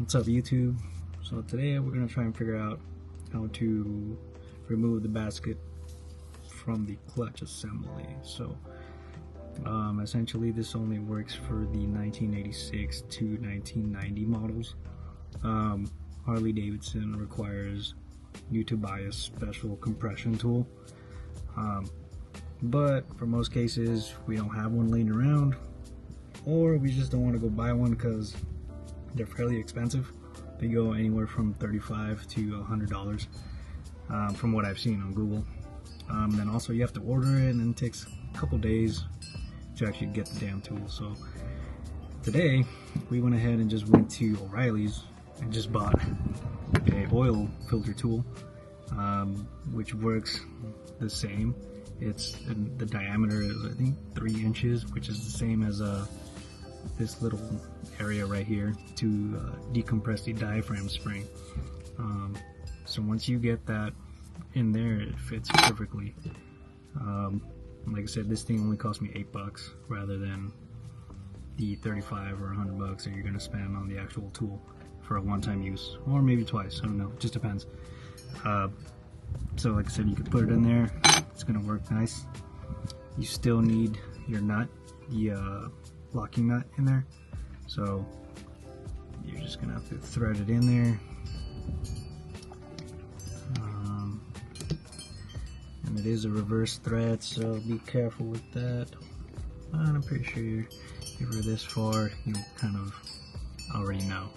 What's up, YouTube? So today we're going to try and figure out how to remove the basket from the clutch assembly. So essentially this only works for the 1986 to 1990 models. Harley Davidson requires you to buy a special compression tool, but for most cases we don't have one laying around, or we just don't want to go buy one because they're fairly expensive. They go anywhere from $35 to $100 from what I've seen on Google. Then also you have to order it, and it takes a couple days to actually get the damn tool. So today we went ahead and just went to O'Reilly's and just bought a oil filter tool, which works the same. The diameter is, I think, 3 inches, which is the same as this little area right here to decompress the diaphragm spring. So once you get that in there, it fits perfectly. Like I said, this thing only cost me $8 rather than the 35 or $100 that you're gonna spend on the actual tool for a one-time use, or maybe twice. I don't know, it just depends. So like I said, you could put it in there. It's gonna work nice. You still need your nut, the locking nut in there. So you're just gonna have to thread it in there. And it is a reverse thread, so be careful with that. And I'm pretty sure if you're this far, you kind of already know.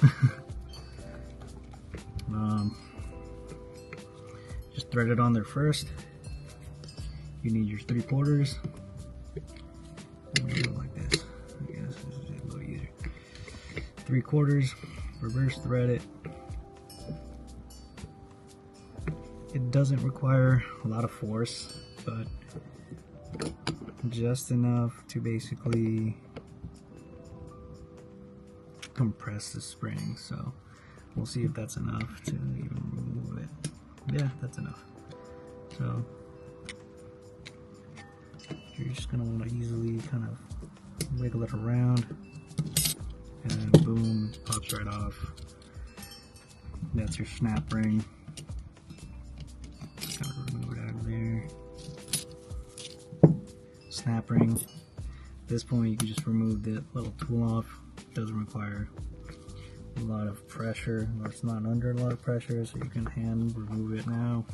Just thread it on there first. You need your 3/4. Do it like this. I guess this is a little easier. 3/4, reverse thread it. It doesn't require a lot of force, but just enough to basically compress the spring. So we'll see if that's enough to even remove it. Yeah, that's enough. So you're just gonna want to easily kind of wiggle it around, and boom, it pops right off. That's your snap ring. Just gotta remove it out of there. Snap ring. At this point, you can just remove the little tool off. It doesn't require a lot of pressure, or it's not under a lot of pressure, so you can hand remove it now.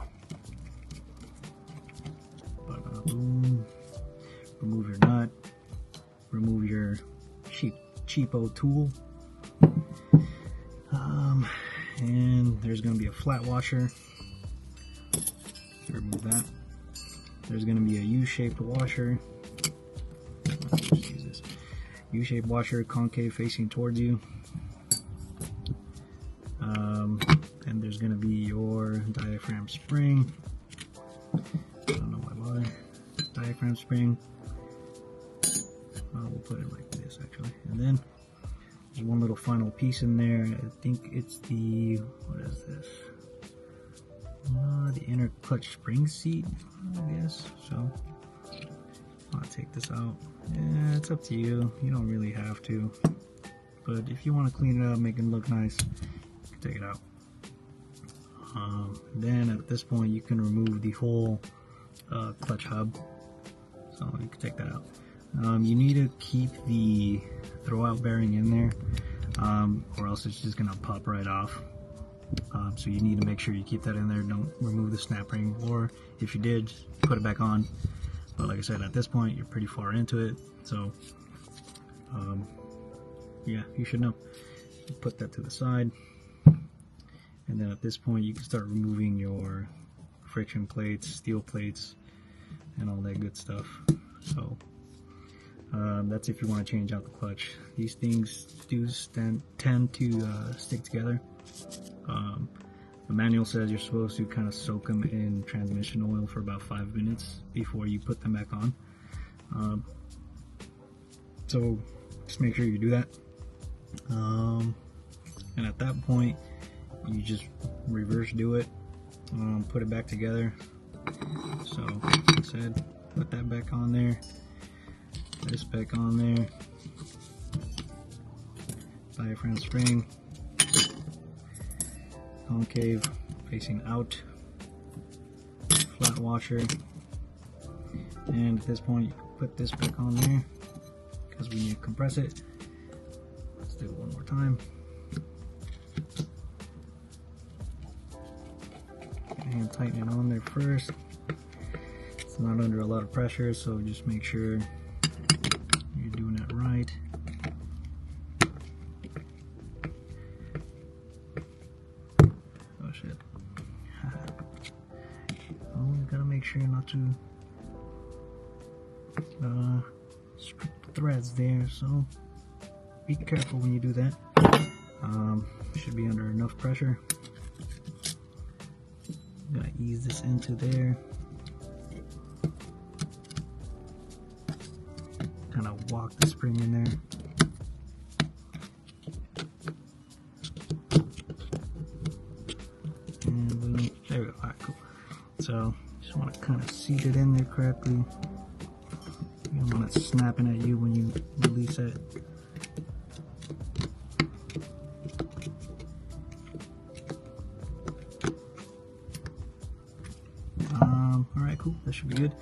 Boom. Remove your nut. Remove your cheapo tool. And there's going to be a flat washer. Remove that. There's going to be a U-shaped washer. Let's just use this. U-shaped washer, concave facing towards you. And there's going to be your diaphragm spring. I don't know why bother. Diaphragm spring. We'll put it like this actually. And then there's one little final piece in there. I think it's the, what is this? The inner clutch spring seat, I guess. So I'll take this out. Yeah, it's up to you. You don't really have to. But if you want to clean it up, make it look nice, you can take it out. Then at this point you can remove the whole clutch hub, so you can take that out. You need to keep the throwout bearing in there, or else it's just gonna pop right off. So you need to make sure you keep that in there. Don't remove the snap ring, or if you did, just put it back on. But like I said, at this point you're pretty far into it, so yeah, you should know. Put that to the side. And then at this point you can start removing your friction plates, steel plates, and all that good stuff. So that's if you want to change out the clutch. These things do tend to stick together. The manual says you're supposed to kind of soak them in transmission oil for about 5 minutes before you put them back on. So just make sure you do that. And at that point you just reverse do it, put it back together. So like I said, put that back on there, this back on there, diaphragm spring, concave facing out, flat washer, and at this point you put this back on there because we need to compress it. Let's do it one more time. And tighten it on there first. It's not under a lot of pressure, so just make sure you're doing it right. Oh shit. Oh, you gotta make sure not to strip the threads there, so be careful when you do that. Should be under enough pressure. I'm gonna ease this into there. Kind of walk the spring in there. And boom, there we go. Alright, cool. So just want to kind of seat it in there correctly. You don't want it snapping at you when you release it. Alright, cool. That should be good.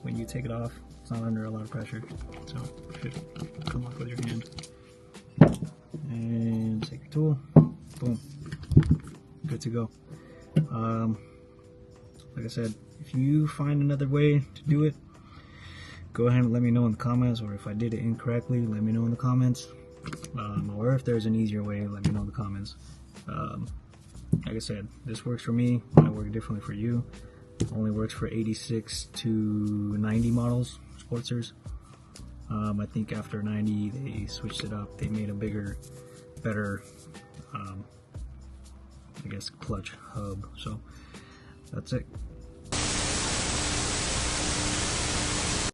When you take it off, it's not under a lot of pressure, so it should come off with your hand. And take your tool. Boom. Good to go. Like I said, if you find another way to do it, go ahead and let me know in the comments, or if I did it incorrectly, let me know in the comments. Or if there's an easier way, let me know in the comments. Like I said, this works for me, might work differently for you. Only works for 86 to 90 models, Sportsters. I think after 90 they switched it up. They made a bigger, better, I guess, clutch hub. So that's it.